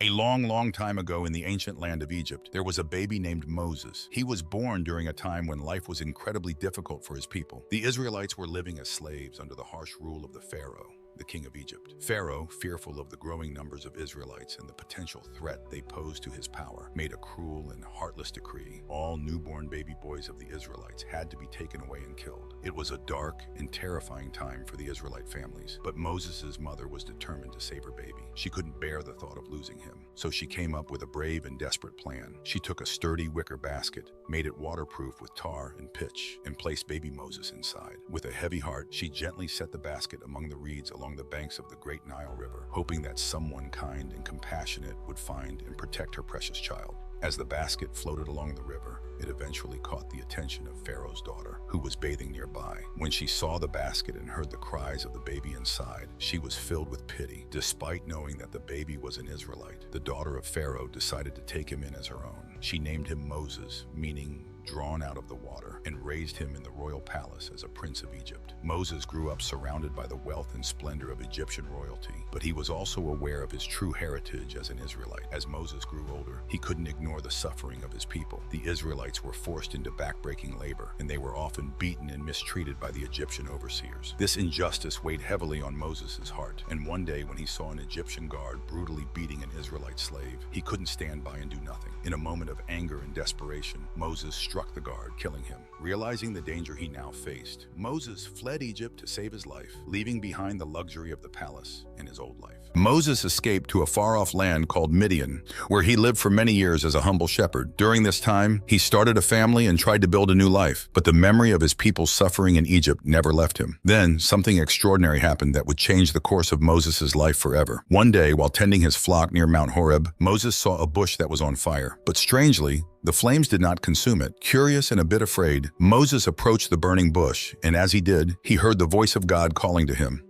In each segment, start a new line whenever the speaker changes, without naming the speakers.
A long, long time ago in the ancient land of Egypt, there was a baby named Moses. He was born during a time when life was incredibly difficult for his people. The Israelites were living as slaves under the harsh rule of the Pharaoh, the king of Egypt. Pharaoh, fearful of the growing numbers of Israelites and the potential threat they posed to his power, made a cruel and heartless decree. All newborn baby boys of the Israelites had to be taken away and killed. It was a dark and terrifying time for the Israelite families, but Moses' mother was determined to save her baby. She couldn't bear the thought of losing him, so she came up with a brave and desperate plan. She took a sturdy wicker basket, made it waterproof with tar and pitch, and placed baby Moses inside. With a heavy heart, she gently set the basket among the reeds along the banks of the great Nile River, hoping that someone kind and compassionate would find and protect her precious child. As the basket floated along the river, it eventually caught the attention of Pharaoh's daughter, who was bathing nearby. When she saw the basket and heard the cries of the baby inside, she was filled with pity. Despite knowing that the baby was an Israelite, the daughter of Pharaoh decided to take him in as her own. She named him Moses, meaning drawn out of the water, and raised him in the royal palace as a prince of Egypt. Moses grew up surrounded by the wealth and splendor of Egyptian royalty, but he was also aware of his true heritage as an Israelite. As Moses grew older, he couldn't ignore the suffering of his people. The Israelites were forced into backbreaking labor, and they were often beaten and mistreated by the Egyptian overseers. This injustice weighed heavily on Moses' heart, and one day when he saw an Egyptian guard brutally beating an Israelite slave, he couldn't stand by and do nothing. In a moment of anger and desperation, Moses struck the guard, killing him. Realizing the danger he now faced, Moses fled Egypt to save his life, leaving behind the luxury of the palace and his old life. Moses escaped to a far-off land called Midian, where he lived for many years as a humble shepherd. During this time, he started a family and tried to build a new life, but the memory of his people's suffering in Egypt never left him. Then, something extraordinary happened that would change the course of Moses' life forever. One day, while tending his flock near Mount Horeb, Moses saw a bush that was on fire. But strangely, the flames did not consume it. Curious and a bit afraid, Moses approached the burning bush, and as he did, he heard the voice of God calling to him.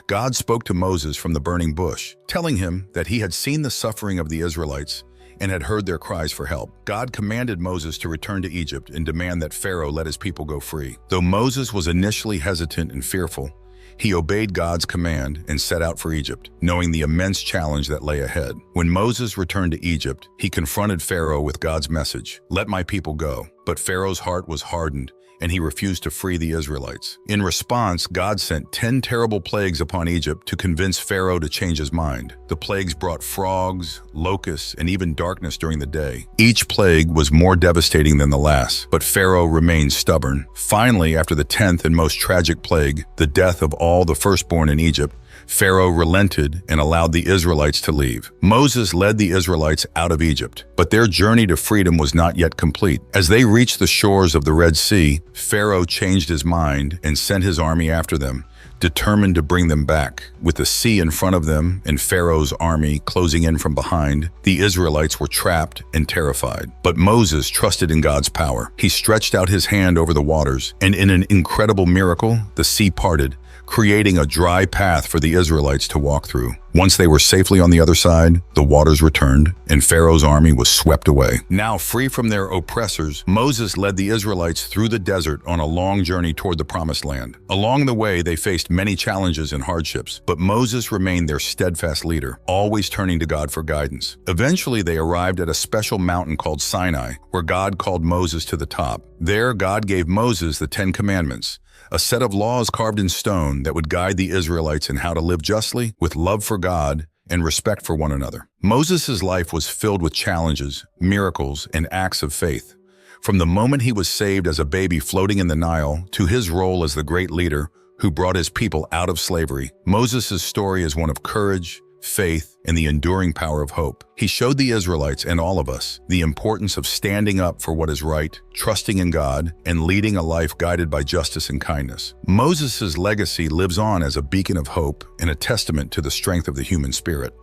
God spoke to Moses from the burning bush, telling him that he had seen the suffering of the Israelites and had heard their cries for help. God commanded Moses to return to Egypt and demand that Pharaoh let his people go free. Though Moses was initially hesitant and fearful, he obeyed God's command and set out for Egypt, knowing the immense challenge that lay ahead. When Moses returned to Egypt, he confronted Pharaoh with God's message, "Let my people go." But Pharaoh's heart was hardened, and he refused to free the Israelites. In response, God sent 10 terrible plagues upon Egypt to convince Pharaoh to change his mind. The plagues brought frogs, locusts, and even darkness during the day. Each plague was more devastating than the last, but Pharaoh remained stubborn. Finally, after the 10th and most tragic plague, the death of all the firstborn in Egypt, Pharaoh relented and allowed the Israelites to leave. Moses led the Israelites out of Egypt, but their journey to freedom was not yet complete. As they reached the shores of the Red Sea, Pharaoh changed his mind and sent his army after them, determined to bring them back. With the sea in front of them and Pharaoh's army closing in from behind, the Israelites were trapped and terrified. But Moses trusted in God's power. He stretched out his hand over the waters, and in an incredible miracle, the sea parted, creating a dry path for the Israelites to walk through. Once they were safely on the other side, the waters returned, and Pharaoh's army was swept away. Now free from their oppressors, Moses led the Israelites through the desert on a long journey toward the Promised Land. Along the way, they faced many challenges and hardships, but Moses remained their steadfast leader, always turning to God for guidance. Eventually, they arrived at a special mountain called Sinai, where God called Moses to the top. There, God gave Moses the 10 Commandments, a set of laws carved in stone that would guide the Israelites in how to live justly, with love for God and respect for one another. Moses' life was filled with challenges, miracles, and acts of faith. From the moment he was saved as a baby floating in the Nile to his role as the great leader who brought his people out of slavery, Moses' story is one of courage, faith, and the enduring power of hope. He showed the Israelites and all of us the importance of standing up for what is right, trusting in God, and leading a life guided by justice and kindness. Moses' legacy lives on as a beacon of hope and a testament to the strength of the human spirit.